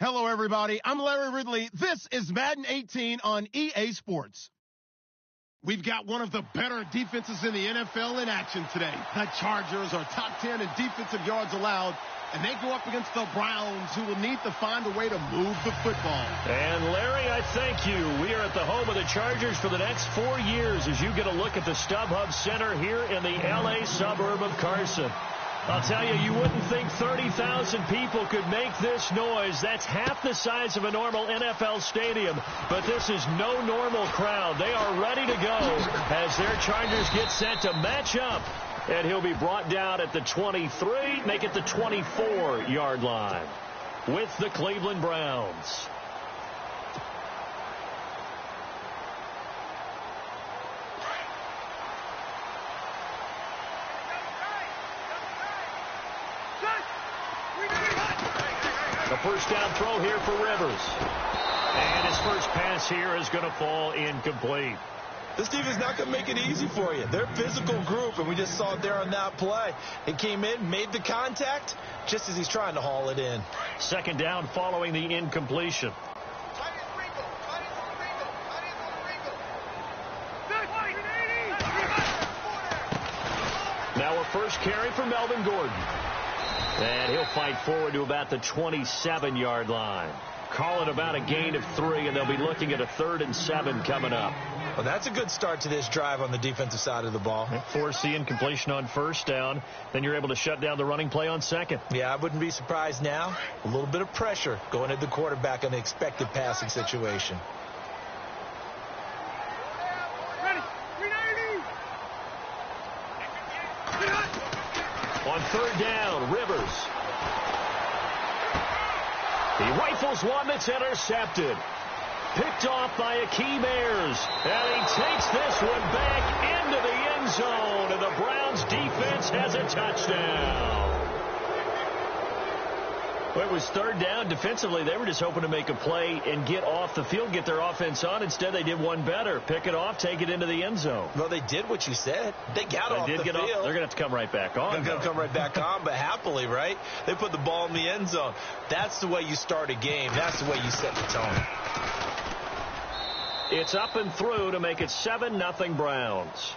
Hello, everybody. I'm Larry Ridley. This is Madden 18 on EA Sports. We've got one of the better defenses in the NFL in action today. The Chargers are top 10 in defensive yards allowed, and they go up against the Browns, who will need to find a way to move the football. And, Larry, I thank you. We are at the home of the Chargers for the next 4 years as you get a look at the StubHub Center here in the L.A. suburb of Carson. I'll tell you, you wouldn't think 30,000 people could make this noise. That's half the size of a normal NFL stadium. But this is no normal crowd. They are ready to go as their Chargers get set to match up. And he'll be brought down at the 23, make it the 24-yard line with the Cleveland Browns. The first down throw here for Rivers. And his first pass here is going to fall incomplete. This defense is not going to make it easy for you. They're a physical group, and we just saw it there on that play. It came in, made the contact, just as he's trying to haul it in. Second down following the incompletion. Now a first carry for Melvin Gordon. And he'll fight forward to about the 27-yard line. Call it about a gain of 3, and they'll be looking at a 3rd and 7 coming up. Well, that's a good start to this drive on the defensive side of the ball. Force the incompletion on first down. Then you're able to shut down the running play on second. Yeah, I wouldn't be surprised now. A little bit of pressure going at the quarterback in the expected passing situation. On third down, Rivers. He rifles one that's intercepted. Picked off by Akeem Ayers. And he takes this one back into the end zone. And the Browns defense has a touchdown. Well, it was third down. Defensively, they were just hoping to make a play and get off the field, get their offense on. Instead, they did one better. Pick it off, take it into the end zone. Well, they did what you said. They got off the field. They're going to have to come right back on. They're going to come right back on, but happily, right? They put the ball in the end zone. That's the way you start a game. That's the way you set the tone. It's up and through to make it 7-0 Browns.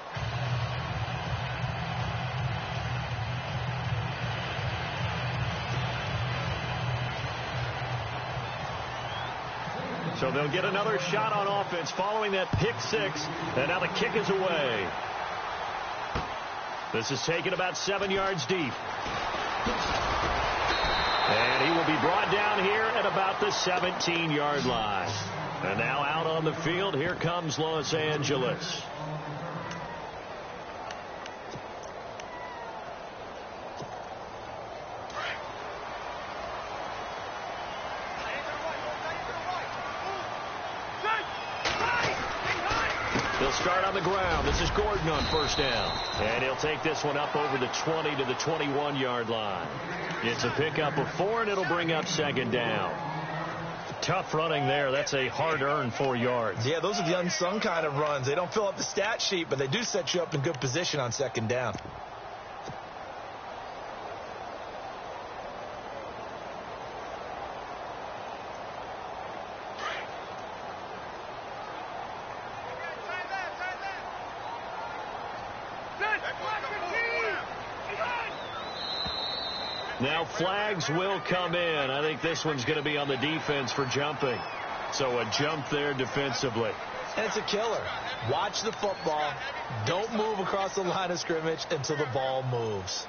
So they'll get another shot on offense following that pick 6. And now the kick is away. This is taken about 7 yards deep. And he will be brought down here at about the 17-yard line. And now out on the field, here comes Los Angeles. They'll start on the ground. This is Gordon on first down. And he'll take this one up over the 20 to the 21-yard line. It's a pickup of 4, and it'll bring up second down. Tough running there. That's a hard-earned 4 yards. Yeah, those are the unsung kind of runs. They don't fill up the stat sheet, but they do set you up in good position on second down. Now flags will come in. I think this one's going to be on the defense for jumping. So a jump there defensively. And it's a killer. Watch the football. Don't move across the line of scrimmage until the ball moves.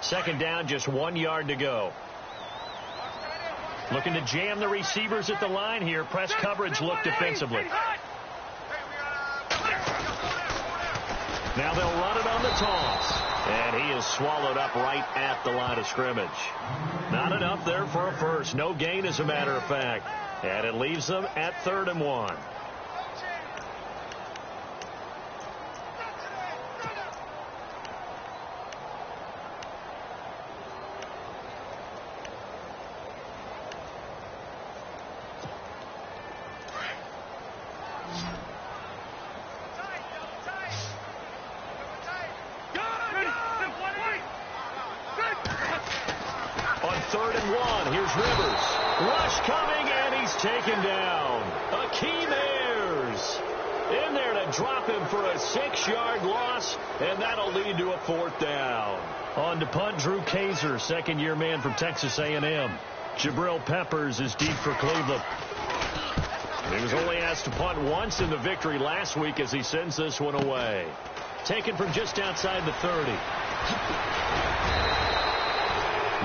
Second down, just 1 yard to go. Looking to jam the receivers at the line here. Press coverage look defensively. Now they'll run it on the toss. And he is swallowed up right at the line of scrimmage. Not enough there for a first. No gain, as a matter of fact. And it leaves them at 3rd and 1. 3rd and 1. Here's Rivers. Rush coming, and he's taken down. Akeem Ayers in there to drop him for a 6-yard loss, and that'll lead to a 4th down. On to punt, Drew Kaiser, second-year man from Texas A&M. Jabril Peppers is deep for Cleveland. He was only asked to punt once in the victory last week as he sends this one away. Taken from just outside the 30.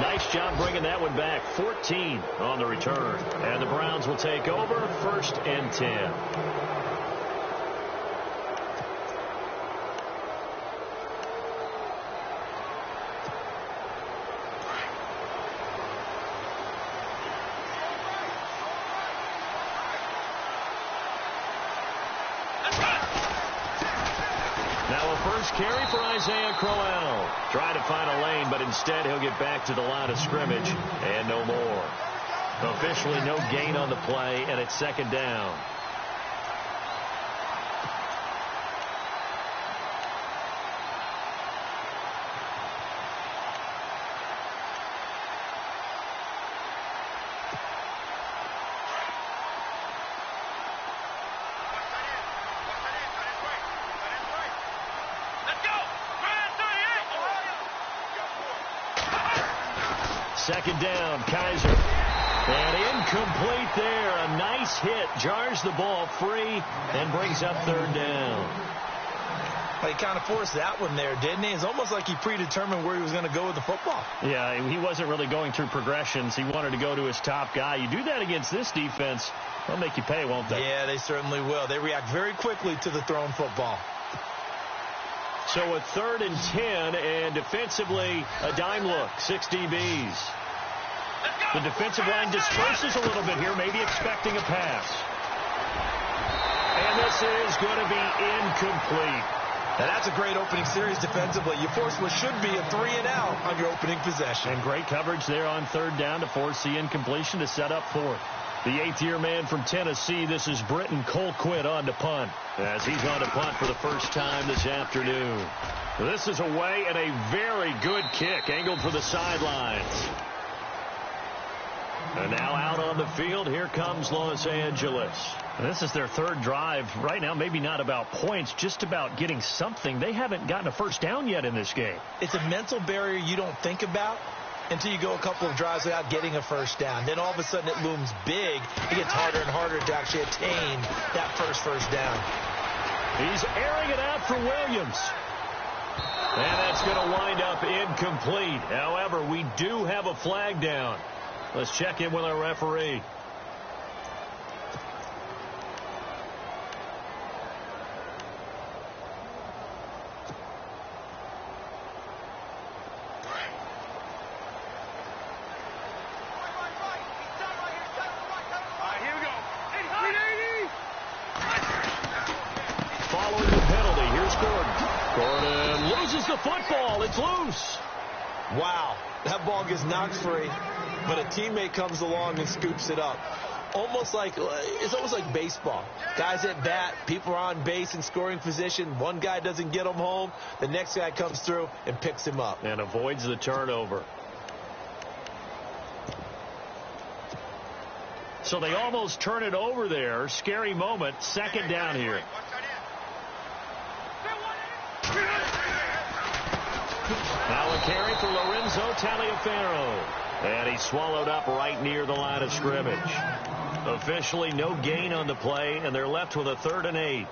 Nice job bringing that one back. 14 on the return. And the Browns will take over, 1st and 10. Carry for Isaiah Crowell. Try to find a lane, but instead he'll get back to the line of scrimmage and no more. Officially no gain on the play, and it's 2nd down. Second down, Kaiser. And incomplete there. A nice hit. Jars the ball free and brings up 3rd down. He kind of forced that one there, didn't he? It's almost like he predetermined where he was going to go with the football. Yeah, he wasn't really going through progressions. He wanted to go to his top guy. You do that against this defense, they'll make you pay, won't they? Yeah, they certainly will. They react very quickly to the thrown football. So a 3rd and 10, and defensively, a dime look. 6 DBs. The defensive line disperses a little bit here, maybe expecting a pass. And this is going to be incomplete. And that's a great opening series defensively. You force what should be a 3-and-out on your opening possession. And great coverage there on 3rd down to force the incompletion to set up 4th. The 8th-year man from Tennessee, this is Britton Colquitt on to punt, as he's on to punt for the first time this afternoon. This is away, and a very good kick, angled for the sidelines. And now out on the field, here comes Los Angeles. And this is their 3rd drive. Right now, maybe not about points, just about getting something. They haven't gotten a first down yet in this game. It's a mental barrier you don't think about until you go a couple of drives without getting a first down. Then all of a sudden it looms big. It gets harder and harder to actually attain that first down. He's airing it out for Williams. And that's going to wind up incomplete. However, we do have a flag down. Let's check in with our referee. Following the penalty, here's Gordon. Gordon loses the football. It's loose. Wow, that ball gets knocked free, but a teammate comes along and scoops it up. It's almost like baseball. Guys at bat, people are on base in scoring position. One guy doesn't get him home. The next guy comes through and picks him up. And avoids the turnover. So they almost turn it over there. Scary moment. 2nd down here. Now a carry for Lorenzo Taliaferro. And he's swallowed up right near the line of scrimmage. Officially no gain on the play, and they're left with a 3rd and 8.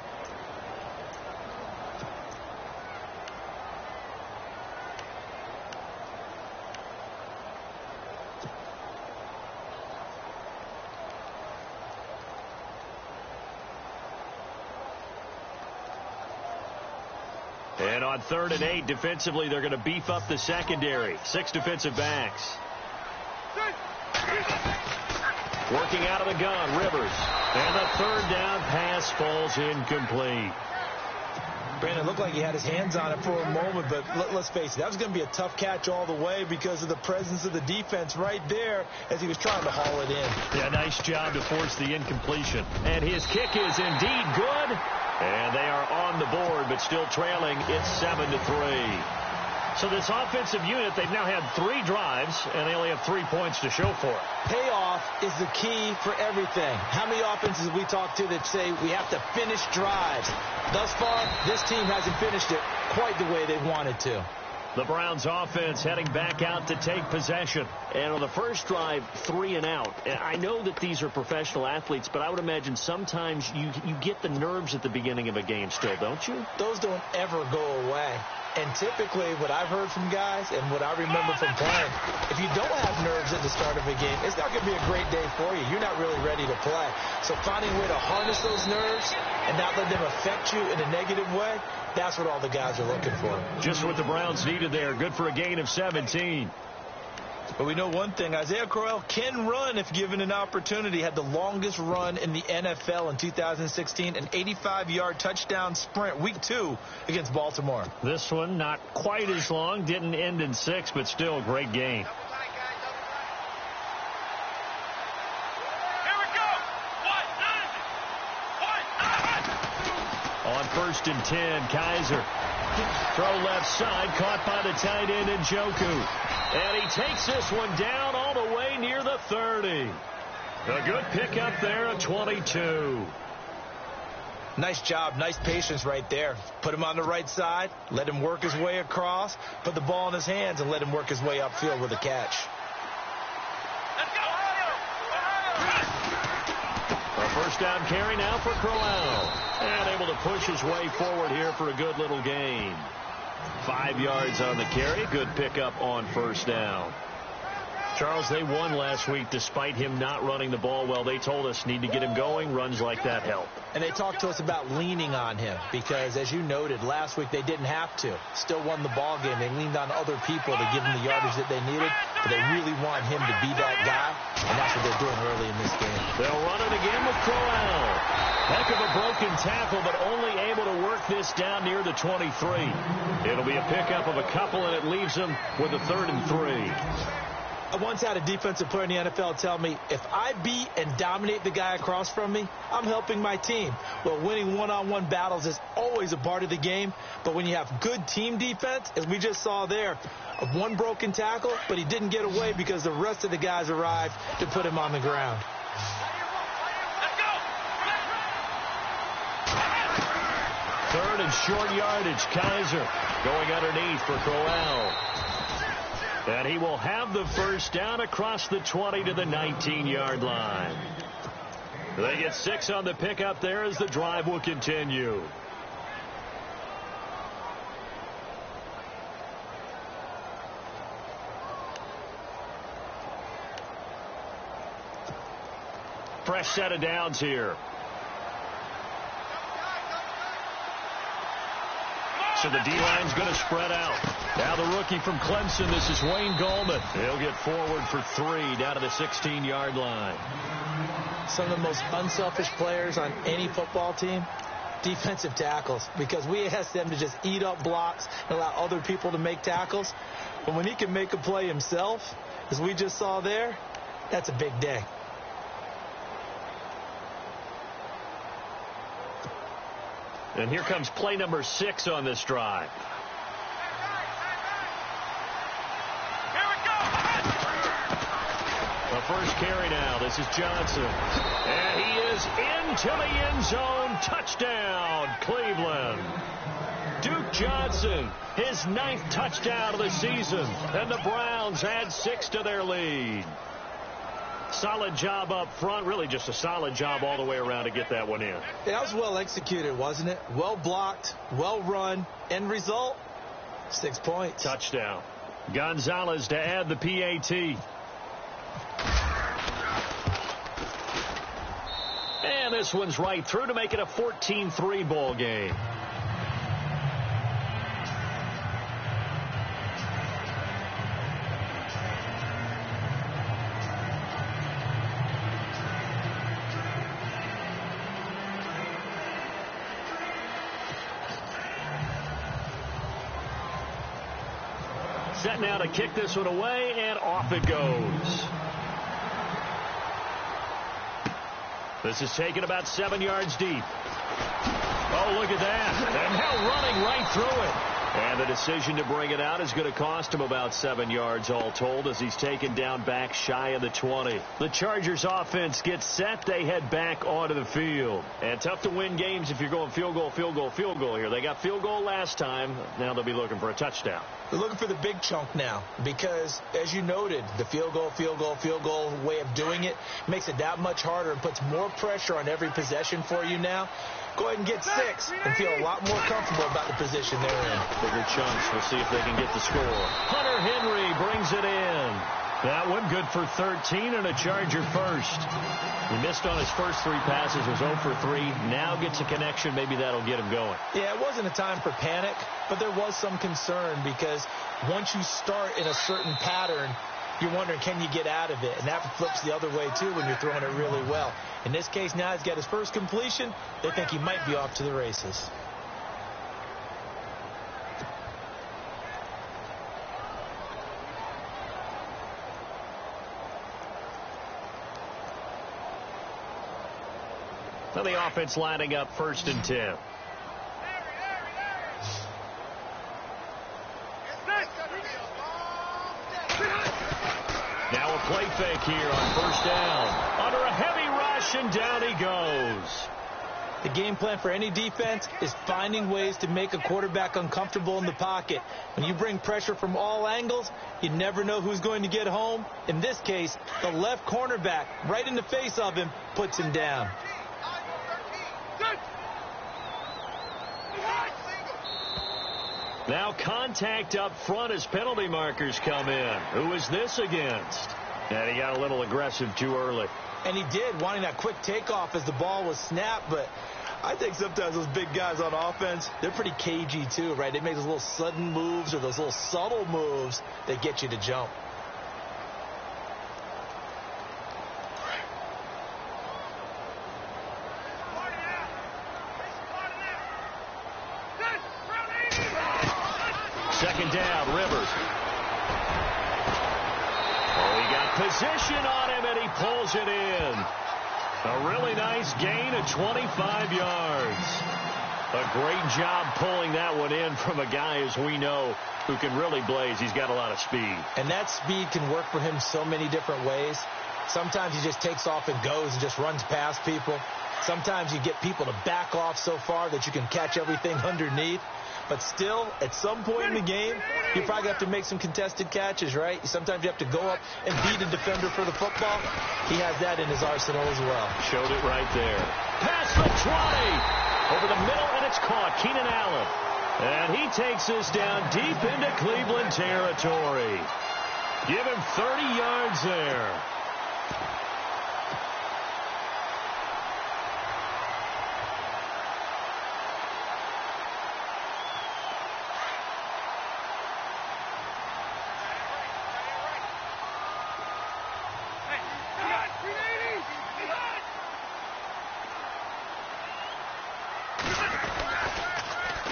And on 3rd and 8, defensively, they're going to beef up the secondary. 6 defensive backs. Working out of the gun, Rivers. And the 3rd down pass falls incomplete. Brandon looked like he had his hands on it for a moment, but let's face it, that was going to be a tough catch all the way because of the presence of the defense right there as he was trying to haul it in. Yeah, nice job to force the incompletion. And his kick is indeed good. And they are on the board, but still trailing. It's 7-3. So this offensive unit, they've now had 3 drives, and they only have 3 points to show for it. Payoff is the key for everything. How many offenses we talk to that say we have to finish drives? Thus far, this team hasn't finished it quite the way they wanted to. The Browns offense heading back out to take possession. And on the first drive, 3 and out. And I know that these are professional athletes, but I would imagine sometimes you get the nerves at the beginning of a game still, don't you? Those don't ever go away. And typically, what I've heard from guys and what I remember from playing, if you don't have nerves at the start of a game, it's not going to be a great day for you. You're not really ready to play. So finding a way to harness those nerves and not let them affect you in a negative way, that's what all the guys are looking for. Just what the Browns needed there. Good for a gain of 17. But we know one thing, Isaiah Crowell can run if given an opportunity. Had the longest run in the NFL in 2016, an 85-yard touchdown sprint, week 2 against Baltimore. This one not quite as long, didn't end in 6, but still a great game. On 1st and 10, Kaiser. Throw left side, caught by the tight end Njoku. And he takes this one down all the way near the 30. A good pickup there at 22. Nice job, nice patience right there. Put him on the right side, let him work his way across, put the ball in his hands, and let him work his way upfield with a catch. A first down carry now for Crowell. And able to push his way forward here for a good little gain. 5 yards on the carry. Good pickup on 1st down. Charles, they won last week despite him not running the ball well. They told us need to get him going. Runs like that help. And they talked to us about leaning on him because, as you noted, last week they didn't have to. Still won the ball game. They leaned on other people to give them the yardage that they needed, but they really want him to be that guy, and that's what they're doing early in this game. They'll run it again with Crowell. Heck of a broken tackle, but only able to work this down near the 23. It'll be a pickup of a couple, and it leaves them with a 3rd and 3. I once had a defensive player in the NFL tell me, if I beat and dominate the guy across from me, I'm helping my team. Well, winning one-on-one battles is always a part of the game, but when you have good team defense, as we just saw there, one broken tackle, but he didn't get away because the rest of the guys arrived to put him on the ground. Third and short yardage. Kaiser going underneath for Crowell. And he will have the first down across the 20 to the 19-yard line. They get 6 on the pickup there as the drive will continue. Fresh set of downs here. So the D-line's going to spread out. Now the rookie from Clemson, this is Wayne Gallman. He'll get forward for 3 down to the 16-yard line. Some of the most unselfish players on any football team, defensive tackles, because we ask them to just eat up blocks and allow other people to make tackles. But when he can make a play himself, as we just saw there, that's a big day. And here comes play number 6 on this drive. The first carry now. This is Johnson. And he is into the end zone. Touchdown, Cleveland. Duke Johnson, his 9th touchdown of the season. And the Browns add 6 to their lead. Solid job up front. Really just a solid job all the way around to get that one in. That was well executed, wasn't it? Well blocked, well run. End result, 6 points. Touchdown. Gonzalez to add the PAT. And this one's right through to make it a 14-3 ball game. Set now to kick this one away, and off it goes. This is taken about 7 yards deep. Oh, look at that. And now running right through it. And the decision to bring it out is going to cost him about 7 yards all told as he's taken down back shy of the 20. The Chargers offense gets set. They head back onto the field. And tough to win games if you're going field goal, field goal, field goal here. They got field goal last time. Now they'll be looking for a touchdown. They're looking for the big chunk now because, as you noted, the field goal way of doing it makes it that much harder and puts more pressure on every possession for you now. Go ahead and get 6 and feel a lot more comfortable about the position they're in. Bigger chunks. We'll see if they can get the score. Hunter Henry brings it in. That one good for 13 and a Charger first. He missed on his first 3 passes, was 0 for 3. Now gets a connection. Maybe that'll get him going. Yeah, it wasn't a time for panic, but there was some concern because once you start in a certain pattern, you're wondering, can you get out of it? And that flips the other way, too, when you're throwing it really well. In this case, now he's got his first completion. They think he might be off to the races. So the offense lining up 1st and 10. Now a play fake here on 1st down. Under a heavy rush, and down he goes. The game plan for any defense is finding ways to make a quarterback uncomfortable in the pocket. When you bring pressure from all angles, you never know who's going to get home. In this case, the left cornerback, right in the face of him, puts him down. Now contact up front as penalty markers come in. Who is this against? And he got a little aggressive too early. And he did, wanting that quick takeoff as the ball was snapped. But I think sometimes those big guys on offense, they're pretty cagey too, right? They make those little sudden moves or those little subtle moves that get you to jump. Second down, Rivers. Oh, he got position on him, and he pulls it in. A really nice gain of 25 yards. A great job pulling that one in from a guy, as we know, who can really blaze. He's got a lot of speed. And that speed can work for him so many different ways. Sometimes he just takes off and goes and just runs past people. Sometimes you get people to back off so far that you can catch everything underneath. But still, at some point in the game, you probably have to make some contested catches, right? Sometimes you have to go up and beat a defender for the football. He has that in his arsenal as well. Showed it right there. Pass the 20. Over the middle, and it's caught. Keenan Allen. And he takes this down deep into Cleveland territory. Give him 30 yards there.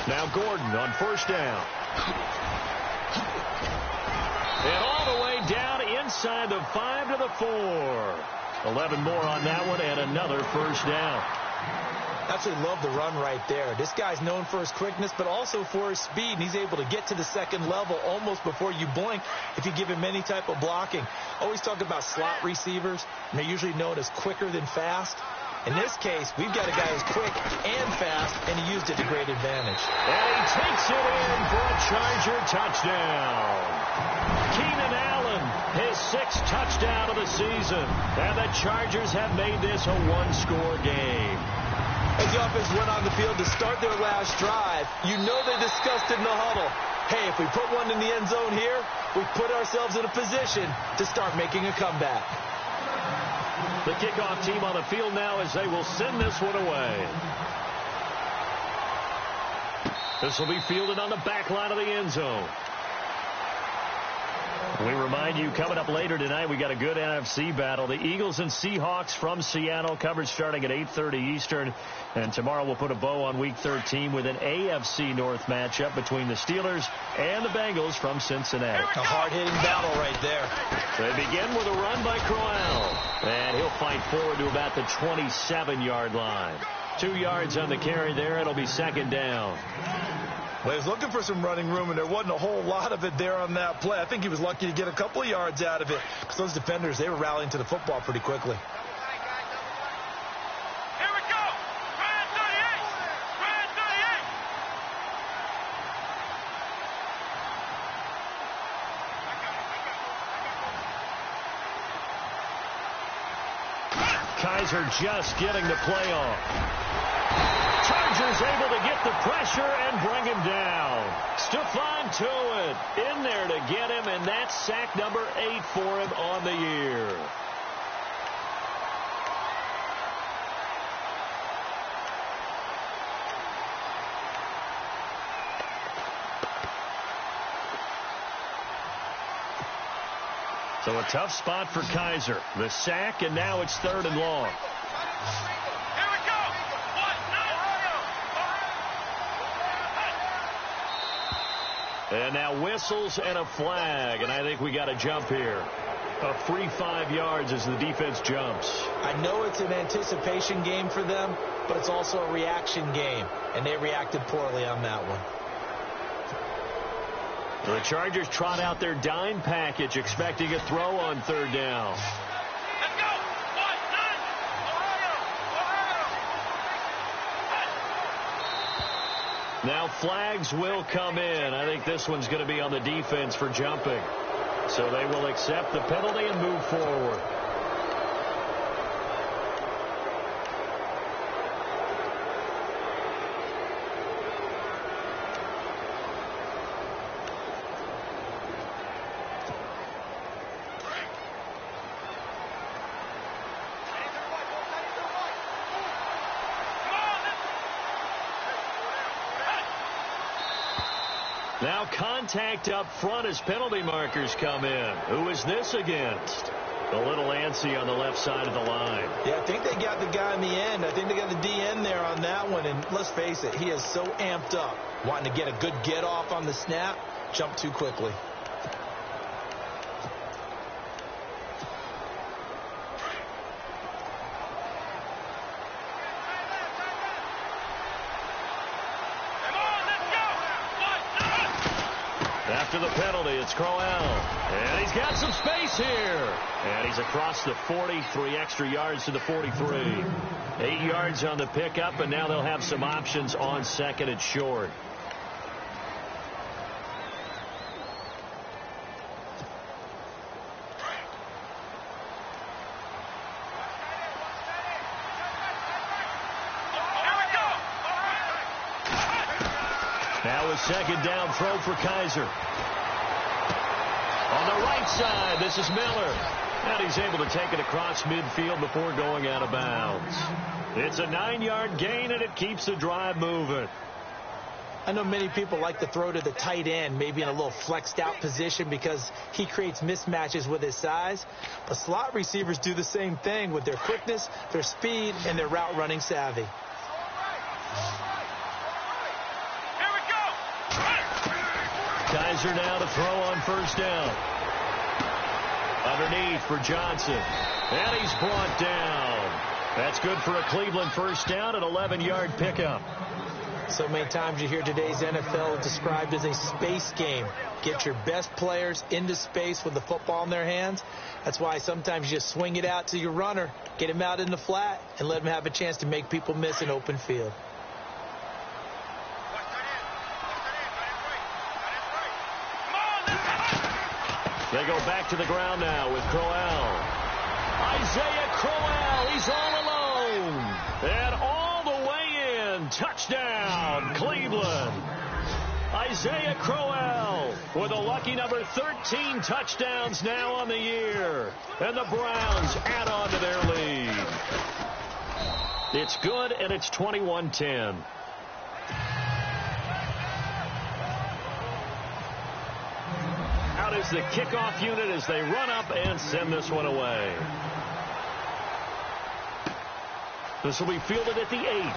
Now Gordon on 1st down. And all the way down inside the 5 to the 4. 11 more on that one and another 1st down. Absolutely love the run right there. This guy's known for his quickness, but also for his speed. And he's able to get to the second level almost before you blink if you give him any type of blocking. Always talk about slot receivers, and they're usually known as quicker than fast. In this case, we've got a guy who's quick and fast, and he used it to great advantage. And he takes it in for a Charger touchdown. Keenan Allen, his 6th touchdown of the season. And the Chargers have made this a one-score game. As the offense went on the field to start their last drive, you know they discussed it in the huddle. Hey, if we put one in the end zone here, we put ourselves in a position to start making a comeback. The kickoff team on the field now as they will send this one away. This will be fielded on the back line of the end zone. We remind you, coming up later tonight, we got a good NFC battle. The Eagles and Seahawks from Seattle, coverage starting at 8:30 Eastern. And tomorrow we'll put a bow on Week 13 with an AFC North matchup between the Steelers and the Bengals from Cincinnati. A hard-hitting battle right there. They begin with a run by Crowell. And he'll fight forward to about the 27-yard line. 2 yards on the carry there. It'll be 2nd down. Well, he was looking for some running room, and there wasn't a whole lot of it there on that play. I think he was lucky to get a couple of yards out of it because those defenders, they were rallying to the football pretty quickly. Kaiser just getting the play off. Chargers able to get the pressure and bring him down. Stephon Tuitt in there to get him, and that's sack number 8 for him on the year. So a tough spot for Kaiser. The sack, and now it's 3rd and long. And now whistles and a flag, and I think we got a jump here. A free 5 yards as the defense jumps. I know it's an anticipation game for them, but it's also a reaction game, and they reacted poorly on that one. The Chargers trot out their dime package, expecting a throw on 3rd down. Now flags will come in. I think this one's going to be on the defense for jumping. So they will accept the penalty and move forward. Now contact up front as penalty markers come in. Who is this against? A little antsy on the left side of the line. Yeah, I think they got the guy in the end. I think they got the DN there on that one. And let's face it, he is so amped up, wanting to get a good get off on the snap, jump too quickly. After the penalty, it's Crowell. And he's got some space here. And he's across the 40, 3 extra yards to the 43. 8 yards on the pickup, and now they'll have some options on 2nd and short. Now a 2nd down throw for Kaiser. On the right side, this is Miller. And he's able to take it across midfield before going out of bounds. It's a 9-yard gain, and it keeps the drive moving. I know many people like to throw to the tight end, maybe in a little flexed out position because he creates mismatches with his size. But slot receivers do the same thing with their quickness, their speed, and their route running savvy. Kaiser now to throw on 1st down. Underneath for Johnson. And he's brought down. That's good for a Cleveland 1st down, an 11-yard pickup. So many times you hear today's NFL described as a space game. Get your best players into space with the football in their hands. That's why sometimes you just swing it out to your runner, get him out in the flat, and let him have a chance to make people miss an open field. They go back to the ground now with Crowell. Isaiah Crowell, he's all alone. And all the way in. Touchdown, Cleveland. Isaiah Crowell with a lucky number 13 touchdowns now on the year. And the Browns add on to their lead. It's good, and it's 21-10. Out is the kickoff unit as they run up and send this one away. This will be fielded at the 8.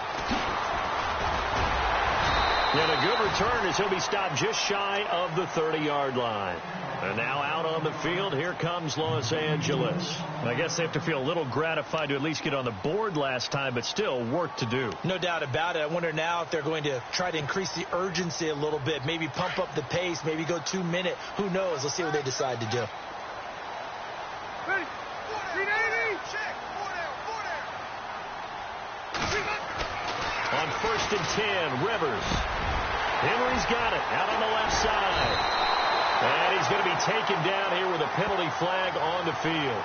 And a good return as he'll be stopped just shy of the 30-yard line. And now out on the field, here comes Los Angeles. I guess they have to feel a little gratified to at least get on the board last time, but still work to do. No doubt about it. I wonder now if they're going to try to increase the urgency a little bit, maybe pump up the pace, maybe go 2 minute. Who knows? Let's see what they decide to do. On 1st and 10, Rivers. Henry's got it out on the left side. And he's going to be taken down here with a penalty flag on the field.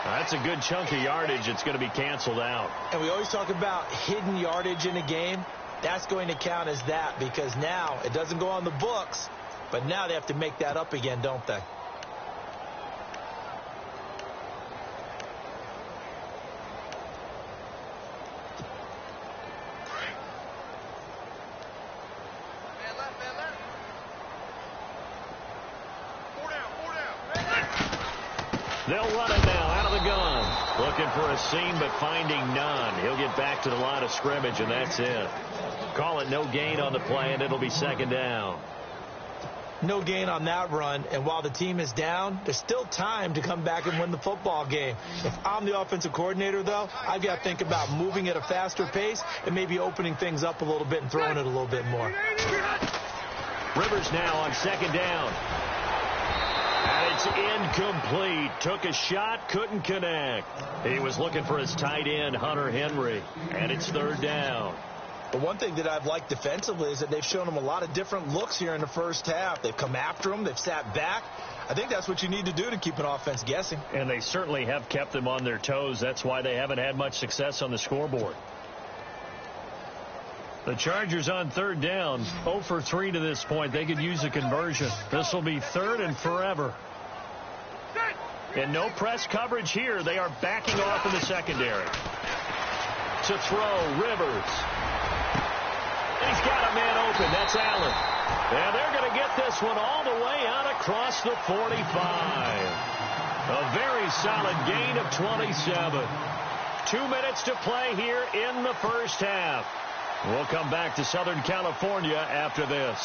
That's a good chunk of yardage. It's going to be canceled out. And we always talk about hidden yardage in a game. That's going to count as that because now it doesn't go on the books, but now they have to make that up again, don't they? They'll run it now out of the gun. Looking for a seam, but finding none. He'll get back to the line of scrimmage, and that's it. Call it no gain on the play, and it'll be 2nd down. No gain on that run, and while the team is down, there's still time to come back and win the football game. If I'm the offensive coordinator, though, I've got to think about moving at a faster pace and maybe opening things up a little bit and throwing it a little bit more. Rivers now on 2nd down. And it's incomplete. Took a shot, couldn't connect. He was looking for his tight end, Hunter Henry. And it's 3rd down. But one thing that I've liked defensively is that they've shown him a lot of different looks here in the first half. They've come after him. They've sat back. I think that's what you need to do to keep an offense guessing. And they certainly have kept them on their toes. That's why they haven't had much success on the scoreboard. The Chargers on 3rd down, 0 for 3 to this point. They could use a conversion. This will be 3rd and forever. And no press coverage here. They are backing off in the secondary. To throw, Rivers. He's got a man open. That's Allen. And they're going to get this one all the way out across the 45. A very solid gain of 27. 2 minutes to play here in the first half. We'll come back to Southern California after this.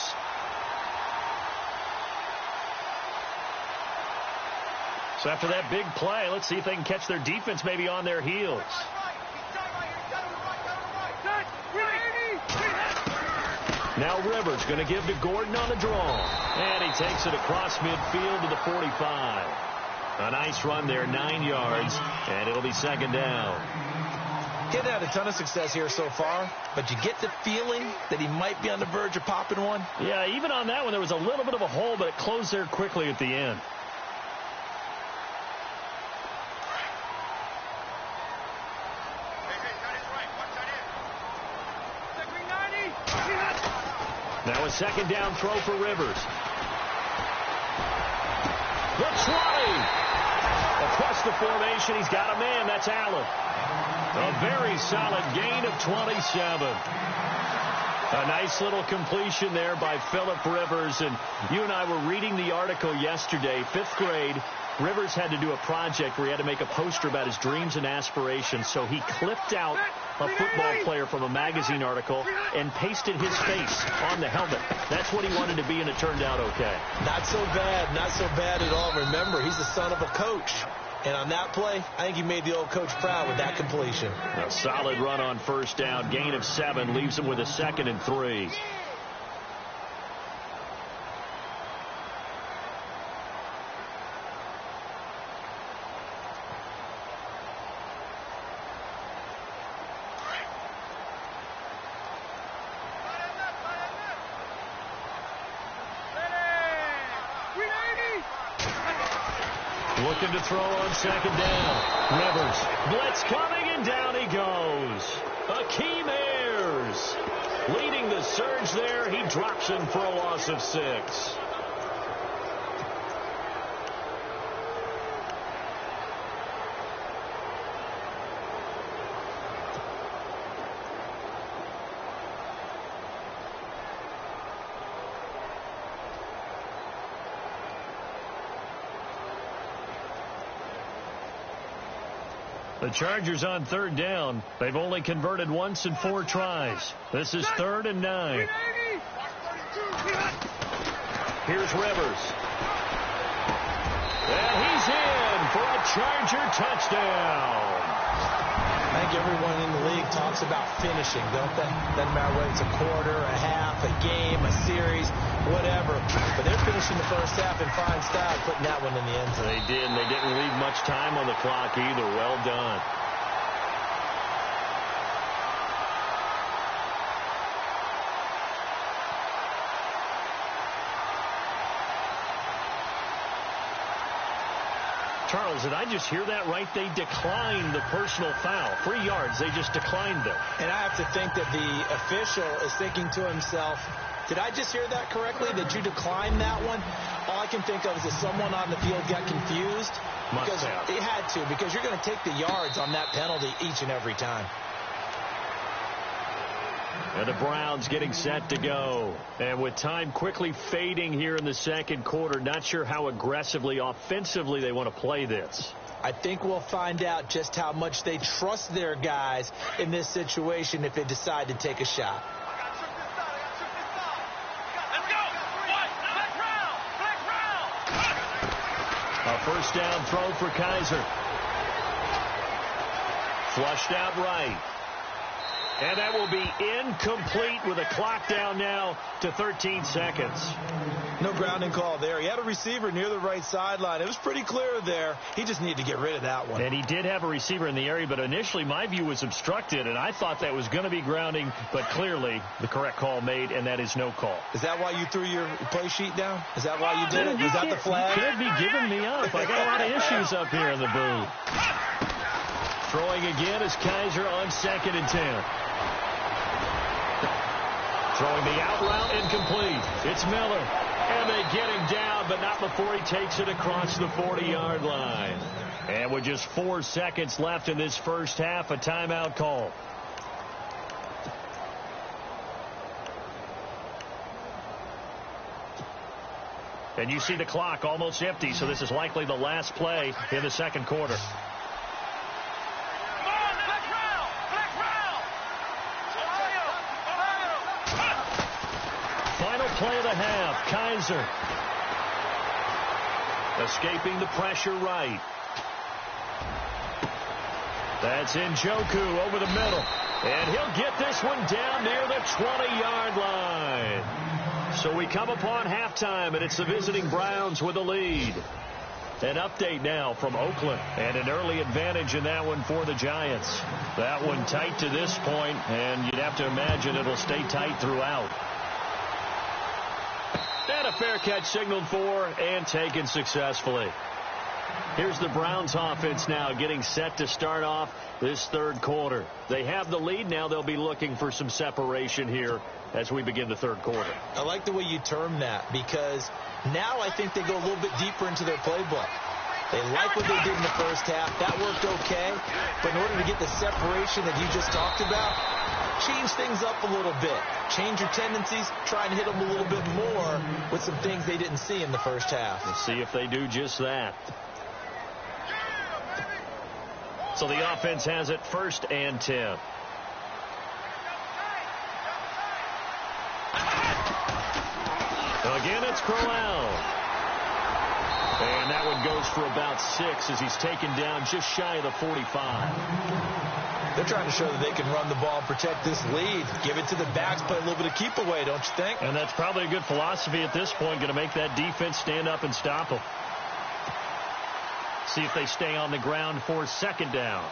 So after that big play, let's see if they can catch their defense maybe on their heels. Now Rivers going to give to Gordon on the draw. And he takes it across midfield to the 45. A nice run there, 9 yards, and it'll be 2nd down. He hasn't had a ton of success here so far, but you get the feeling that he might be on the verge of popping one. Yeah, even on that one, there was a little bit of a hole, but it closed there quickly at the end. Now a 2nd down throw for Rivers. The 20. Across the formation, he's got a man. That's Allen. A very solid gain of 27. A nice little completion there by Phillip Rivers. And you and I were reading the article yesterday, 5th grade. Rivers had to do a project where he had to make a poster about his dreams and aspirations. So he clipped out a football player from a magazine article and pasted his face on the helmet. That's what he wanted to be, and it turned out okay. Not so bad. Not so bad at all. Remember, he's the son of a coach. And on that play, I think he made the old coach proud with that completion. A solid run on 1st down. Gain of 7 leaves him with a 2nd and 3. Looking to throw on 2nd down. Rivers. Blitz coming, and down he goes. Akeem Ayers leading the surge there. He drops him for a loss of 6. The Chargers on third down. They've only converted once in 4 tries. This is 3rd and 9. Here's Rivers. And he's in for a Charger touchdown. I think everyone in the league talks about finishing, don't they? Doesn't matter whether it's a quarter, a half, a game, a series, whatever. But they're finishing the first half in fine style, putting that one in the end zone. They did, and they didn't leave much time on the clock either. Well done. Charles, did I just hear that right? They declined the personal foul. 3 yards, they just declined it. And I have to think that the official is thinking to himself, did I just hear that correctly, that you declined that one? All I can think of is that someone on the field got confused. Must have. He had to, because you're going to take the yards on that penalty each and every time. And the Browns getting set to go. And with time quickly fading here in the second quarter, not sure how aggressively, offensively they want to play this. I think we'll find out just how much they trust their guys in this situation if they decide to take a shot. A first down throw for Kaiser. Flushed out right. And that will be incomplete with a clock down now to 13 seconds. No grounding call there. He had a receiver near the right sideline. It was pretty clear there. He just needed to get rid of that one. And he did have a receiver in the area, but initially my view was obstructed, and I thought that was going to be grounding, but clearly the correct call made, and that is no call. Is that why you threw your play sheet down? Is that why you did it? Was that the flag? You could be giving me up. I got a lot of issues up here in the booth. Throwing again is Kaiser on 2nd and 10. Throwing the out route incomplete. It's Miller. And they get him down, but not before he takes it across the 40-yard line. And with just 4 seconds left in this first half, a timeout call. And you see the clock almost empty, so this is likely the last play in the second quarter. Final play of the half. Kaiser escaping the pressure right. That's Njoku over the middle. And he'll get this one down near the 20-yard line. So we come upon halftime, and it's the visiting Browns with the lead. An update now from Oakland, and an early advantage in that one for the Giants. That one tight to this point, and you'd have to imagine it'll stay tight throughout. And a fair catch signaled for and taken successfully. Here's the Browns offense now getting set to start off this third quarter. They have the lead now. They'll be looking for some separation here as we begin the third quarter. I like the way you term that, because now I think they go a little bit deeper into their playbook. They like what they did in the first half. That worked okay. But in order to get the separation that you just talked about, change things up a little bit. Change your tendencies. Try and hit them a little bit more with some things they didn't see in the first half. Let's see if they do just that. So the offense has it 1st and 10. Again, it's Crowell. And that one goes for about 6 as he's taken down just shy of the 45. They're trying to show that they can run the ball and protect this lead. Give it to the backs, play a little bit of keep away, don't you think? And that's probably a good philosophy at this point, going to make that defense stand up and stop them. See if they stay on the ground for 2nd down.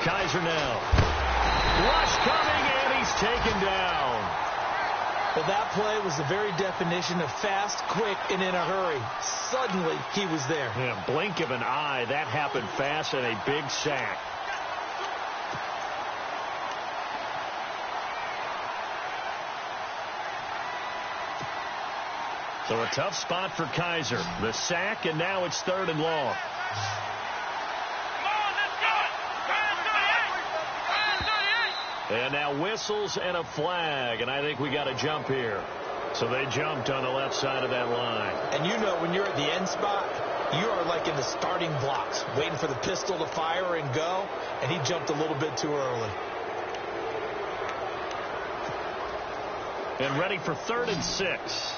Kaiser now. Rush coming, and he's taken down. Well, that play was the very definition of fast, quick, and in a hurry. Suddenly, he was there. Yeah, blink of an eye. That happened fast, and a big sack. So a tough spot for Kaiser. The sack, and now it's 3rd and long. And now whistles and a flag, and I think we got a jump here. So they jumped on the left side of that line. And you know when you're at the end spot, you are like in the starting blocks, waiting for the pistol to fire and go, and he jumped a little bit too early. And ready for 3rd and 6.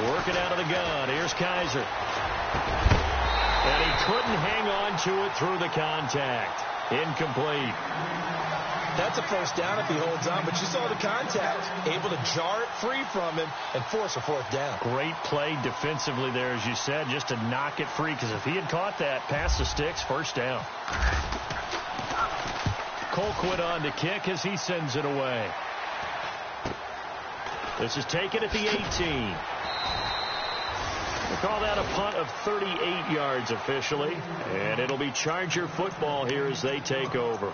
Working out of the gun. Here's Kaiser. And he couldn't hang on to it through the contact. Incomplete. That's a first down if he holds on, but you saw the contact. Able to jar it free from him and force a 4th down. Great play defensively there, as you said, just to knock it free, because if he had caught that, past the sticks, first down. Colquitt on to kick as he sends it away. This is taken at the 18. We'll call that a punt of 38 yards officially, and it'll be Charger football here as they take over.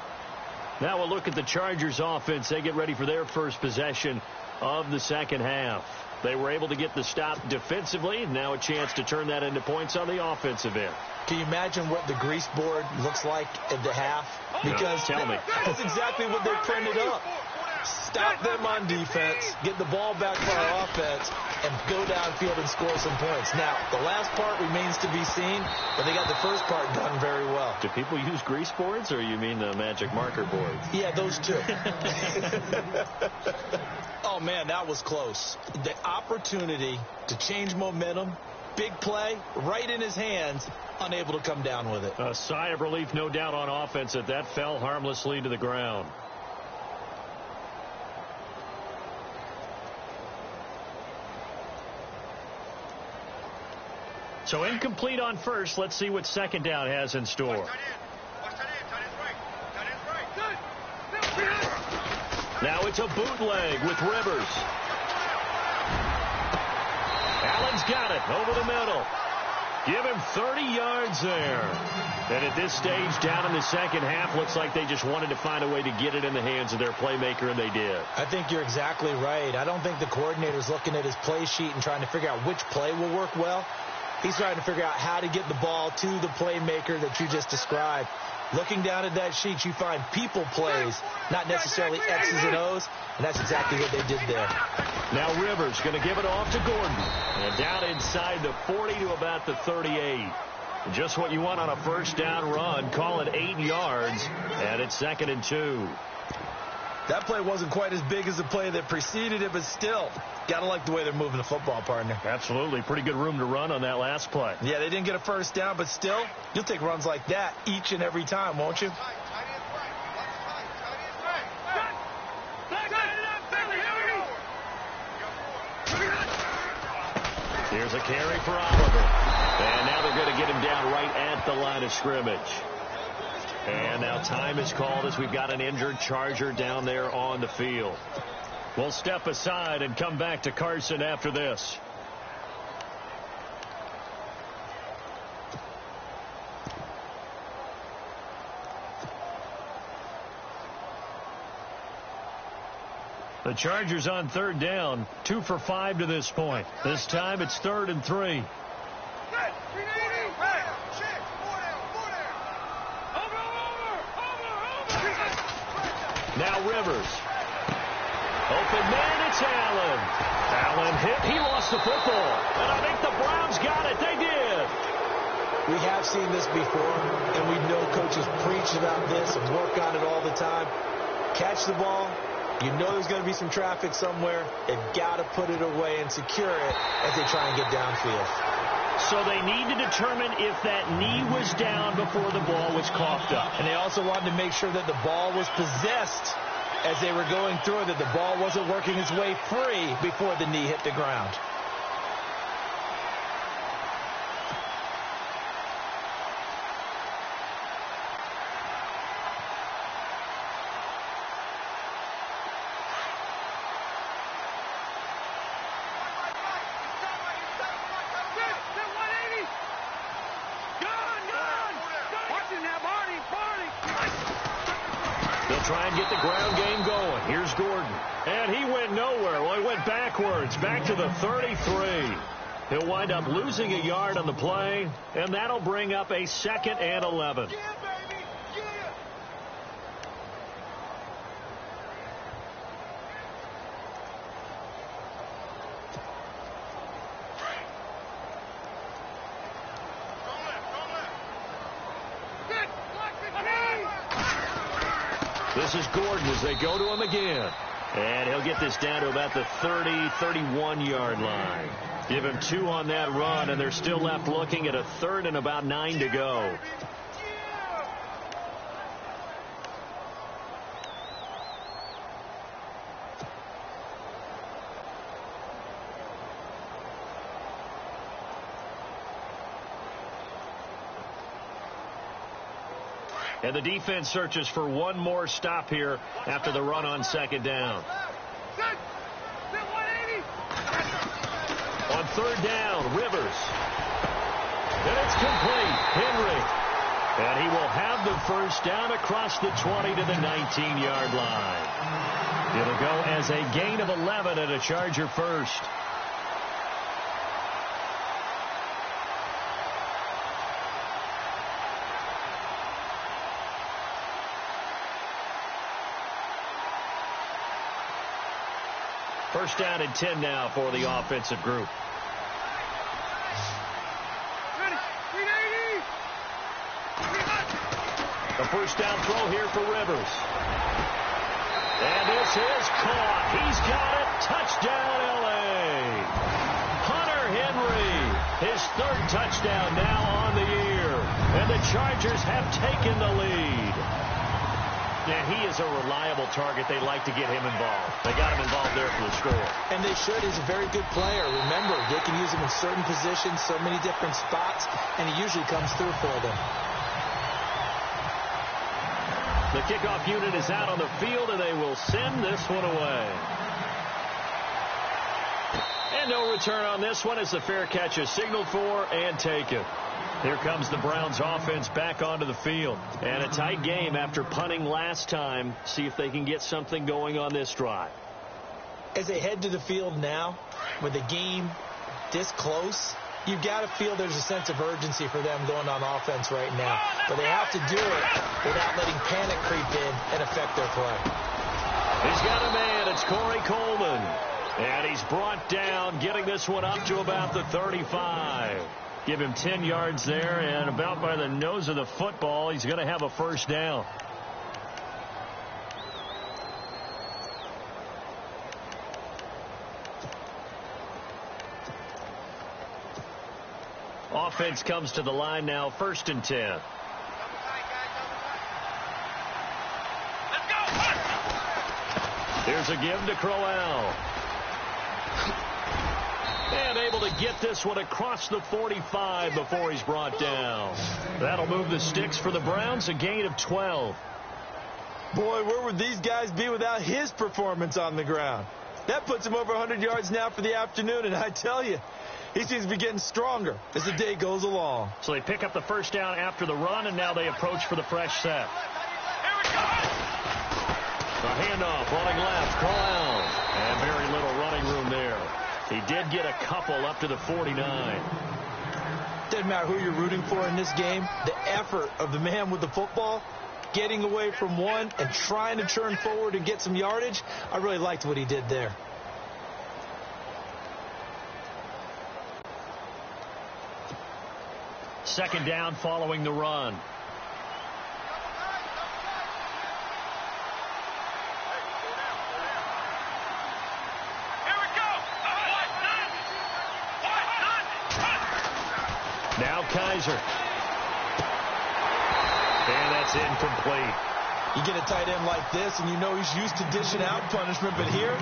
Now we'll look at the Chargers offense. They get ready for their first possession of the second half. They were able to get the stop defensively, and now a chance to turn that into points on the offensive end. Can you imagine what the grease board looks like at the half? Because tell me. That's exactly what they printed up. Stop them on defense, get the ball back for our offense, and go downfield and score some points. Now, the last part remains to be seen, but they got the first part done very well. Do people use grease boards, or you mean the magic marker boards? Yeah, those two. Oh, man, that was close. The opportunity to change momentum, big play, right in his hands, unable to come down with it. A sigh of relief, no doubt, on offense that fell harmlessly to the ground. So incomplete on first. Let's see what second down has in store. Now it's a bootleg with Rivers. Allen's got it over the middle. Give him 30 yards there. And at this stage, down in the second half, looks like they just wanted to find a way to get it in the hands of their playmaker, and they did. I think you're exactly right. I don't think the coordinator's looking at his play sheet and trying to figure out which play will work well. He's trying to figure out how to get the ball to the playmaker that you just described. Looking down at that sheet, you find people plays, not necessarily X's and O's, and that's exactly what they did there. Now Rivers going to give it off to Gordon. And down inside the 40 to about the 38. Just what you want on a first down run. Call it 8 yards, and it's 2nd and 2. That play wasn't quite as big as the play that preceded it, but still, got to like the way they're moving the football, partner. Absolutely. Pretty good room to run on that last play. Yeah, they didn't get a first down, but still, you'll take runs like that each and every time, won't you? Here's a carry for Oliver. And now they're going to get him down right at the line of scrimmage. And now time is called as we've got an injured Charger down there on the field. We'll step aside and come back to Carson after this. The Chargers on 3rd down, 2 for 5 to this point. This time it's 3rd and 3. Now Rivers. Open man, it's Allen. Allen hit. He lost the football. And I think the Browns got it. They did. We have seen this before, and we know coaches preach about this and work on it all the time. Catch the ball. You know there's going to be some traffic somewhere. They've got to put it away and secure it as they try and get downfield. So they need to determine if that knee was down before the ball was coughed up. And they also wanted to make sure that the ball was possessed as they were going through it, that the ball wasn't working its way free before the knee hit the ground. Try and get the ground game going. Here's Gordon. And he went nowhere. Well, he went backwards, back to the 33. He'll wind up losing a yard on the play, and that'll bring up a 2nd and 11. This is Gordon as they go to him again. And he'll get this down to about the 30, 31-yard line. Give him 2 on that run, and they're still left looking at a 3rd and about 9 to go. And the defense searches for one more stop here after the run on 2nd down. On 3rd down, Rivers. And it's complete. Henry. And he will have the first down across the 20 to the 19-yard line. It'll go as a gain of 11 and a Charger first. First down and 10 now for the offensive group. The first down throw here for Rivers. And this is caught. He's got it. Touchdown, L.A. Hunter Henry, his 3rd touchdown now on the year. And the Chargers have taken the lead. And he is a reliable target. They like to get him involved. They got him involved there for the score. And they should. He's a very good player. Remember, they can use him in certain positions, so many different spots, and he usually comes through for them. The kickoff unit is out on the field, and they will send this one away. And no return on this one as the fair catch is signaled for and taken. Here comes the Browns offense back onto the field. And a tight game after punting last time. See if they can get something going on this drive. As they head to the field now, with the game this close, you've got to feel there's a sense of urgency for them going on offense right now. But they have to do it without letting panic creep in and affect their play. He's got a man. It's Corey Coleman. And he's brought down, getting this one up to about the 35. Give him 10 yards there, and about by the nose of the football, he's going to have a first down. Offense comes to the line now, 1st and 10. Here's a give to Crowell. And able to get this one across the 45 before he's brought down. That'll move the sticks for the Browns, a gain of 12. Boy, where would these guys be without his performance on the ground? That puts him over 100 yards now for the afternoon, and I tell you, he seems to be getting stronger as the day goes along. So they pick up the first down after the run, and now they approach for the fresh set. The handoff, running left, Crowell. And very little running room there. He did get a couple up to the 49. Doesn't matter who you're rooting for in this game. The effort of the man with the football, getting away from one and trying to turn forward and get some yardage, I really liked what he did there. Second down following the run. Now Kaiser. And that's incomplete. You get a tight end like this, and you know he's used to dishing out punishment, but here,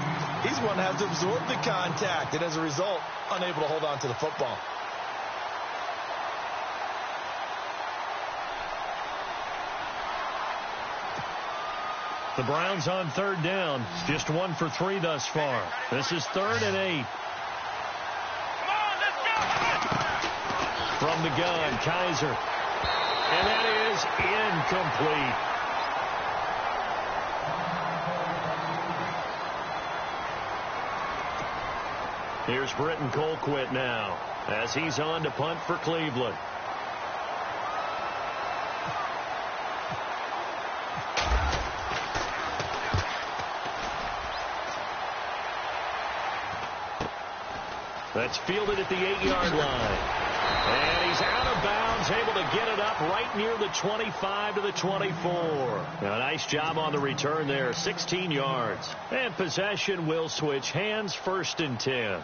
he's one that has to absorb the contact, and as a result, unable to hold on to the football. The Browns on 3rd down. Just 1 for 3 thus far. This is 3rd and 8. From the gun, Kaiser. And that is incomplete. Here's Britton Colquitt now as he's on to punt for Cleveland. That's fielded at the 8-yard line. And he's out of bounds, able to get it up right near the 25 to the 24. A nice job on the return there, 16 yards. And possession will switch hands, 1st and 10.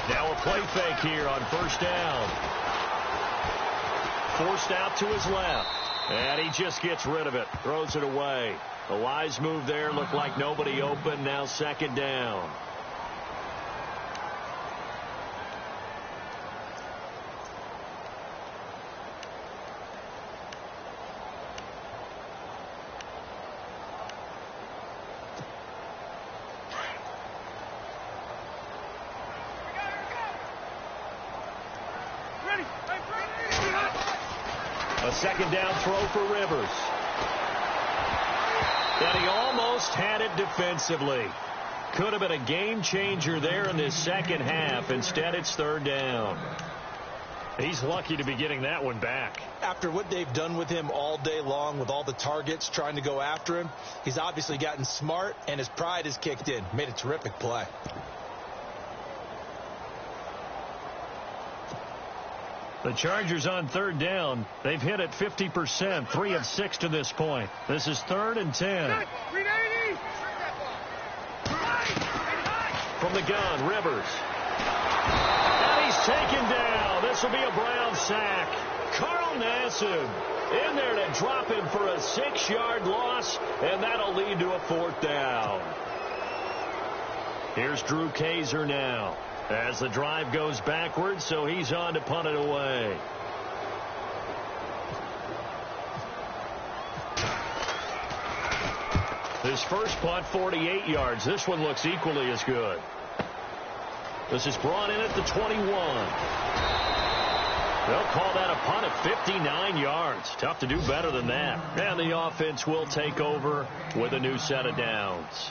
Now a play fake here on 1st down. Forced out to his left. And he just gets rid of it. Throws it away. A wise move there. Looked like nobody open. Now 2nd down. A 2nd down throw for Rivers. And he almost had it defensively. Could have been a game changer there in this 2nd half. Instead, it's 3rd down. He's lucky to be getting that one back. After what they've done with him all day long with all the targets trying to go after him, he's obviously gotten smart and his pride has kicked in. Made a terrific play. The Chargers on 3rd down. They've hit it 50%, 3 of 6 to this point. This is 3rd and 10. From the gun, Rivers. And he's taken down. This will be a Brown sack. Carl Nassib in there to drop him for a 6-yard loss, and that'll lead to a 4th down. Here's Drew Kaiser now, as the drive goes backwards, so he's on to punt it away. His first punt, 48 yards. This one looks equally as good. This is brought in at the 21. They'll call that a punt of 59 yards. Tough to do better than that. And the offense will take over with a new set of downs.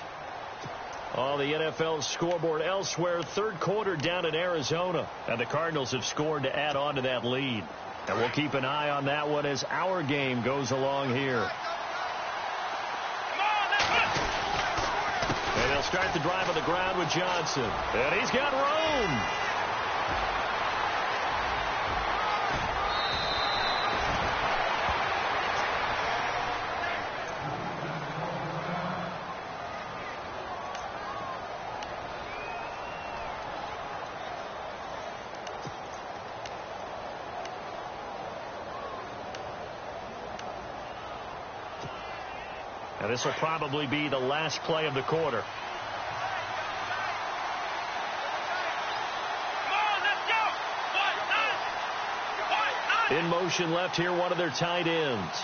On the NFL scoreboard elsewhere, 3rd quarter down in Arizona. And the Cardinals have scored to add on to that lead. And we'll keep an eye on that one as our game goes along here. And they'll start the drive on the ground with Johnson. And he's got room. And this will probably be the last play of the quarter. In motion left here, one of their tight ends.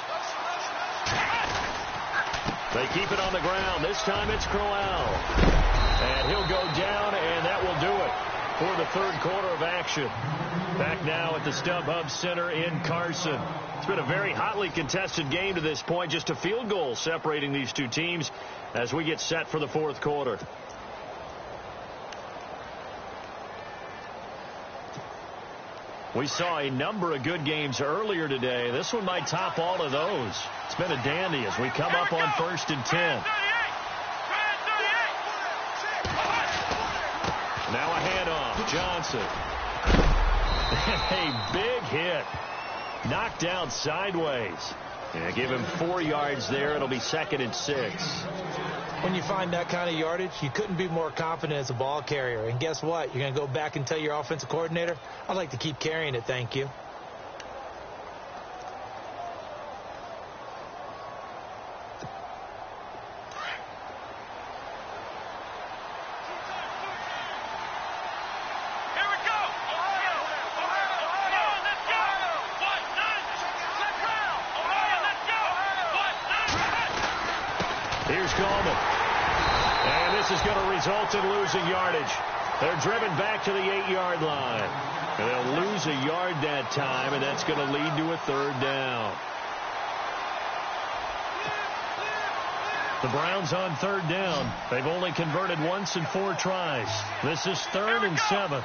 They keep it on the ground. This time it's Crowell. And he'll go down, and that will do it for the 3rd quarter of action. Back now at the StubHub Center in Carson. It's been a very hotly contested game to this point. Just a field goal separating these two teams as we get set for the 4th quarter. We saw a number of good games earlier today. This one might top all of those. It's been a dandy as we come up on 1st and 10. Now a handoff. Johnson. A big hit. Knocked down sideways. Yeah, give him 4 yards there. It'll be 2nd and 6. When you find that kind of yardage, you couldn't be more confident as a ball carrier. And guess what? You're going to go back and tell your offensive coordinator, I'd like to keep carrying it, thank you. Here's Coleman. And this is going to result in losing yardage. They're driven back to the 8-yard line. And they'll lose a yard that time, and that's going to lead to a third down. The Browns on third down. They've only converted once in 4 tries. This is 3rd and 7.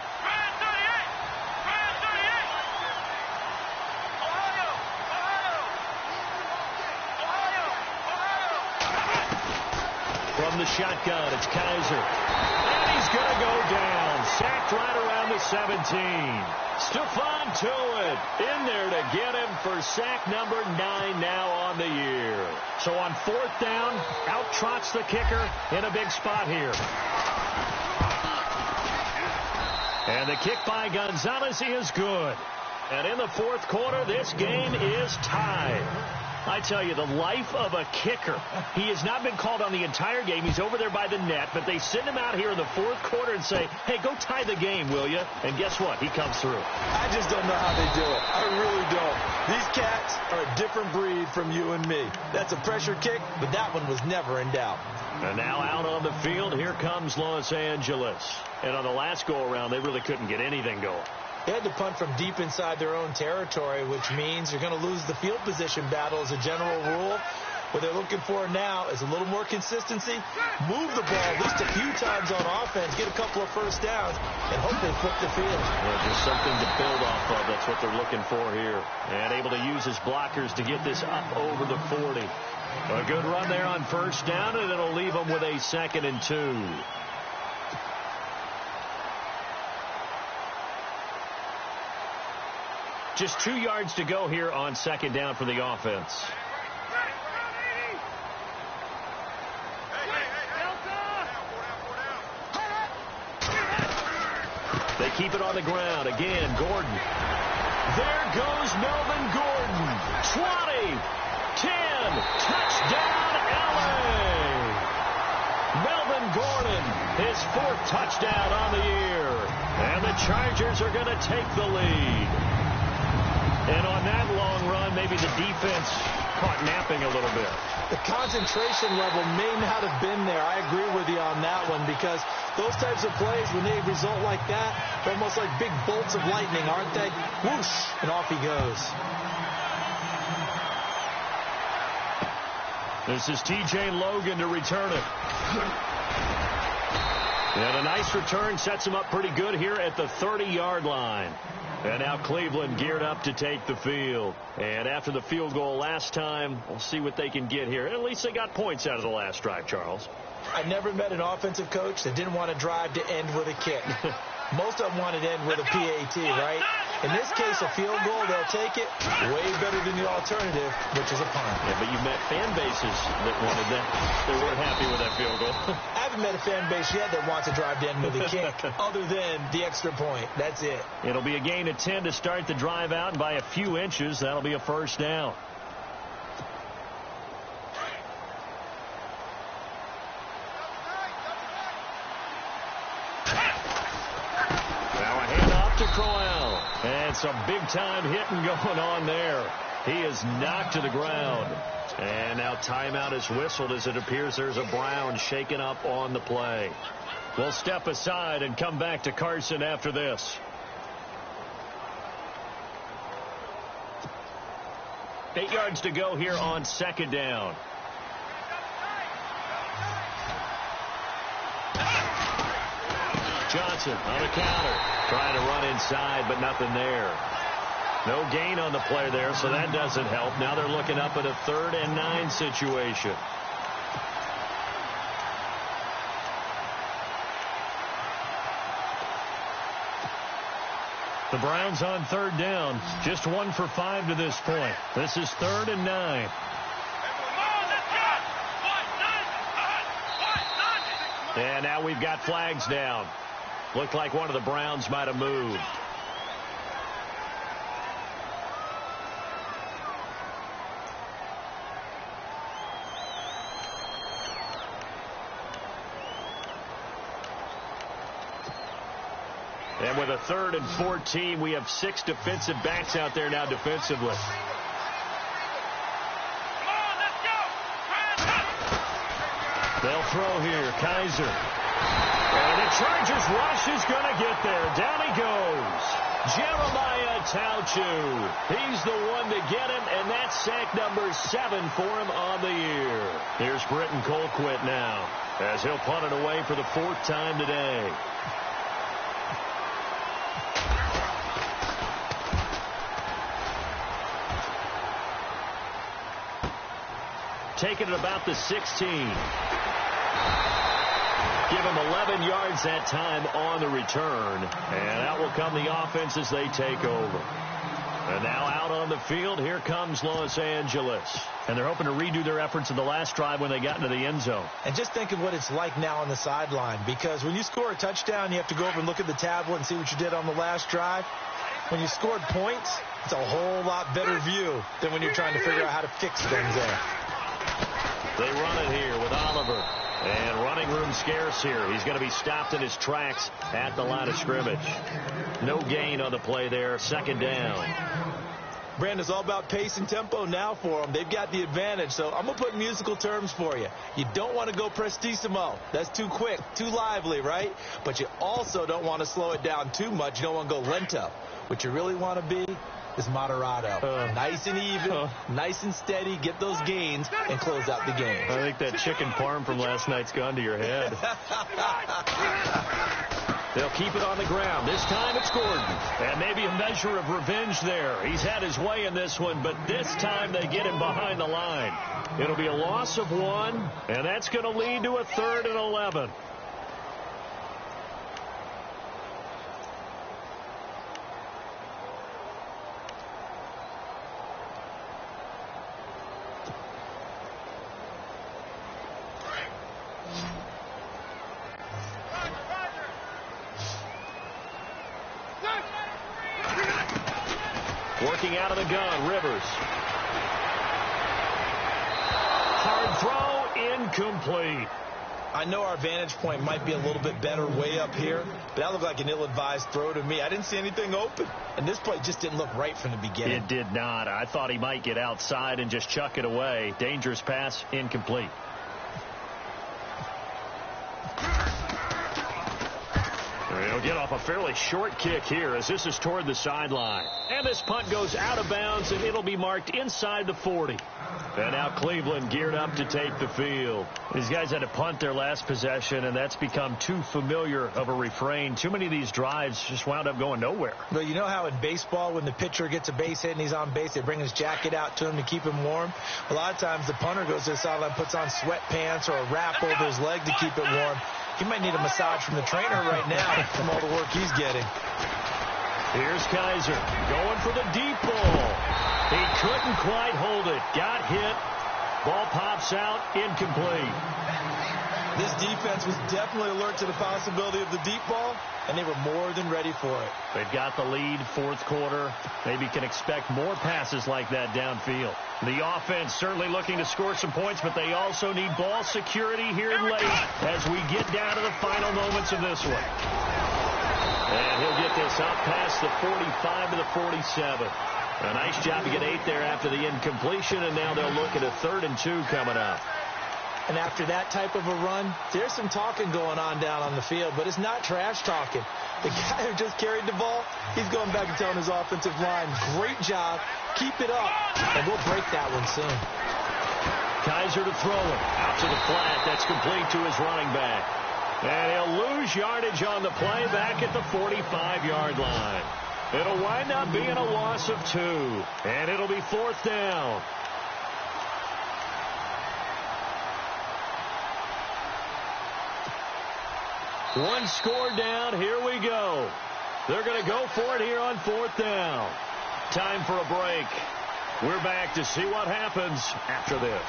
From the shotgun, it's Kaiser. And he's going to go down. Sacked right around the 17. Stephon Tuitt in there to get him for sack number 9 now on the year. So on 4th down, out trots the kicker in a big spot here. And the kick by Gonzalez is good. And in the 4th quarter, this game is tied. I tell you, the life of a kicker. He has not been called on the entire game. He's over there by the net, but they send him out here in the 4th quarter and say, hey, go tie the game, will you? And guess what? He comes through. I just don't know how they do it. I really don't. These cats are a different breed from you and me. That's a pressure kick, but that one was never in doubt. And now out on the field, here comes Los Angeles. And on the last go-around, they really couldn't get anything going. They had to punt from deep inside their own territory, which means you're going to lose the field position battle as a general rule. What they're looking for now is a little more consistency, move the ball at least a few times on offense, get a couple of first downs, and hopefully flip the field. Well, just something to build off of. That's what they're looking for here. And able to use his blockers to get this up over the 40. A good run there on first down, and it'll leave them with a 2nd and 2. Just 2 yards to go here on 2nd down for the offense. They keep it on the ground. Again, Gordon. There goes Melvin Gordon. 20, 10, touchdown, LA. Melvin Gordon, his 4th touchdown on the year. And the Chargers are going to take the lead. And on that long run, maybe the defense caught napping a little bit. The concentration level may not have been there. I agree with you on that one, because those types of plays, when they result like that, they're almost like big bolts of lightning, aren't they? Whoosh, and off he goes. This is T.J. Logan to return it. And a nice return sets him up pretty good here at the 30-yard line. And now Cleveland geared up to take the field. And after the field goal last time, we'll see what they can get here. At least they got points out of the last drive, Charles. I never met an offensive coach that didn't want to drive to end with a kick. Most of them wanted to end with a PAT, right? In this case, a field goal, they'll take it. Way better than the alternative, which is a punt. Yeah, but you met fan bases that wanted that. They weren't happy with that field goal. I haven't met a fan base yet that wants to drive to end with a kick, other than the extra point. That's it. It'll be a gain of 10 to start the drive out, and by a few inches, that'll be a first down. Crowell. And some big-time hitting going on there. He is knocked to the ground. And now timeout is whistled as it appears there's a Brown shaken up on the play. We'll step aside and come back to Carson after this. Eight yards to go here on 2nd down. Johnson on the counter. Trying to run inside, but nothing there. No gain on the play there, so that doesn't help. Now they're looking up at a 3rd and 9 situation. The Browns on 3rd down. Just 1 for 5 to this point. This is 3rd and 9. And now we've got flags down. Looked like one of the Browns might have moved. And with a 3rd and 14, we have 6 defensive backs out there now defensively. They'll throw here. Kaiser. And the Chargers rush is going to get there. Down he goes. Jeremiah Ytown330. He's the one to get him, and that's sack number 7 for him on the year. Here's Britton Colquitt now, as he'll punt it away for the 4th time today. Taking it about the 16. Give him 11 yards that time on the return. And out will come the offense as they take over. And now out on the field, here comes Los Angeles. And they're hoping to redo their efforts in the last drive when they got into the end zone. And just think of what it's like now on the sideline. Because when you score a touchdown, you have to go over and look at the tablet and see what you did on the last drive. When you scored points, it's a whole lot better view than when you're trying to figure out how to fix things there. They run it here with Oliver. And running room scarce here. He's going to be stopped in his tracks at the line of scrimmage. No gain on the play there. 2nd down. Brandon, it's all about pace and tempo now for them. They've got the advantage. So I'm going to put musical terms for you. You don't want to go prestissimo. That's too quick, too lively, right? But you also don't want to slow it down too much. You don't want to go lento. What you really want to be is moderato. Nice and even, nice and steady, get those gains, and close out the game. I think that chicken parm from last night's gone to your head. They'll keep it on the ground. This time it's Gordon. And maybe a measure of revenge there. He's had his way in this one, but this time they get him behind the line. It'll be a loss of 1, and that's going to lead to a 3rd and 11. Working out of the gun, Rivers. Hard throw, incomplete. I know our vantage point might be a little bit better way up here, but that looked like an ill-advised throw to me. I didn't see anything open, and this play just didn't look right from the beginning. It did not. I thought he might get outside and just chuck it away. Dangerous pass, incomplete. He'll get off a fairly short kick here as this is toward the sideline. And this punt goes out of bounds, and it'll be marked inside the 40. And now Cleveland geared up to take the field. These guys had to punt their last possession, and that's become too familiar of a refrain. Too many of these drives just wound up going nowhere. Well, you know how in baseball when the pitcher gets a base hit and he's on base, they bring his jacket out to him to keep him warm? A lot of times the punter goes to the sideline, puts on sweatpants or a wrap over his leg to keep it warm. He might need a massage from the trainer right now from all the work he's getting. Here's Kaiser going for the deep ball. He couldn't quite hold it. Got hit. Ball pops out. Incomplete. This defense was definitely alert to the possibility of the deep ball, and they were more than ready for it. They've got the lead, 4th quarter. Maybe can expect more passes like that downfield. The offense certainly looking to score some points, but they also need ball security here late as we get down to the final moments of this one. And he'll get this up past the 45 to the 47. A nice job to get 8 there after the incompletion, and now they'll look at a 3rd and 2 coming up. And after that type of a run, there's some talking going on down on the field, but it's not trash talking. The guy who just carried the ball, he's going back and telling his offensive line, great job, keep it up, and we'll break that one soon. Kaiser to throw it. Out to the flat. That's complete to his running back. And he'll lose yardage on the play back at the 45-yard line. It'll wind up being a loss of 2, and it'll be 4th down. One score down. Here we go. They're going to go for it here on 4th down. Time for a break. We're back to see what happens after this.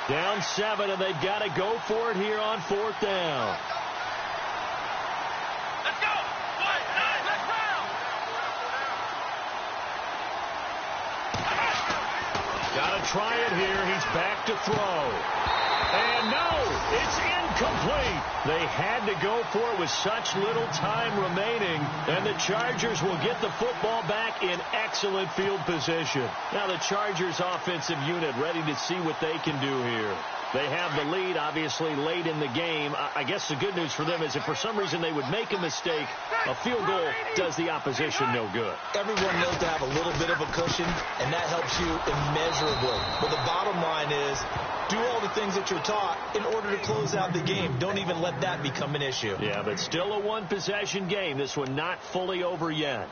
Down 7, and they've got to go for it here on 4th down. Let's go! Let's go! Got to try it here. He's back to throw. And no, it's incomplete. Complete. They had to go for it with such little time remaining, and the Chargers will get the football back in excellent field position. Now the Chargers offensive unit ready to see what they can do here. They have the lead, obviously, late in the game. I guess the good news for them is if for some reason they would make a mistake, a field goal does the opposition no good. Everyone knows to have a little bit of a cushion, and that helps you immeasurably. But the bottom line is, do all the things that you're taught in order to close out the game. Don't even let that become an issue. Yeah, but still a one-possession game. This one not fully over yet.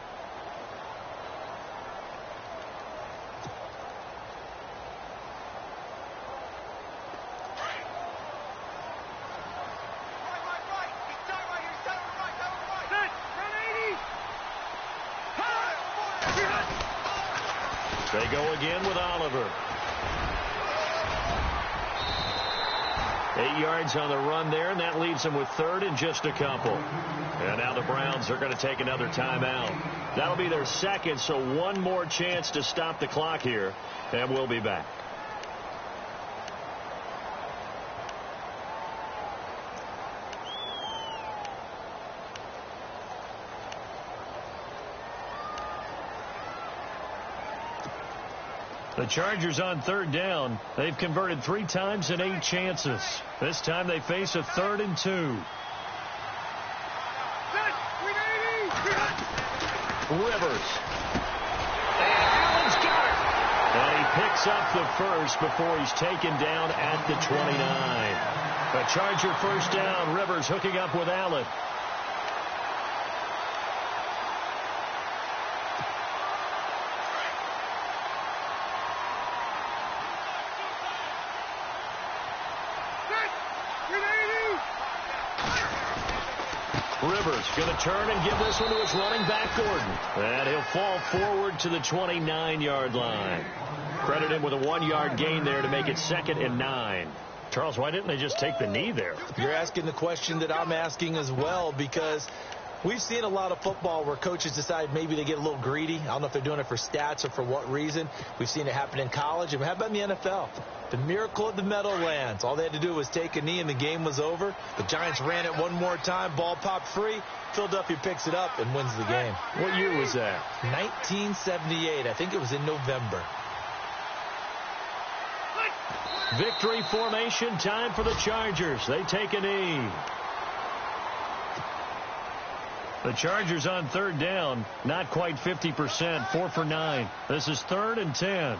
They go again with Oliver. 8 yards on the run there, and that leaves them with third and just a couple. And now the Browns are going to take another timeout. That'll be their second, so one more chance to stop the clock here, and we'll be back. The Chargers on third down. They've converted 3 times in 8 chances. This time they face a 3rd and 2. Rivers. And Allen's got it. And he picks up the first before he's taken down at the 29. A Charger first down. Rivers hooking up with Allen. Rivers going to turn and give this one to his running back, Gordon. And he'll fall forward to the 29-yard line. Credit him with a 1-yard gain there to make it 2nd and 9. Charles, why didn't they just take the knee there? You're asking the question that I'm asking as well, because we've seen a lot of football where coaches decide maybe they get a little greedy. I don't know if they're doing it for stats or for what reason. We've seen it happen in college. And how about in the NFL? The miracle of the Meadowlands. All they had to do was take a knee and the game was over. The Giants ran it one more time. Ball popped free. Philadelphia picks it up and wins the game. What year was that? 1978. I think it was in November. Victory formation time for the Chargers. They take a knee. The Chargers on third down, not quite 50%, 4 for 9. This is 3rd and 10.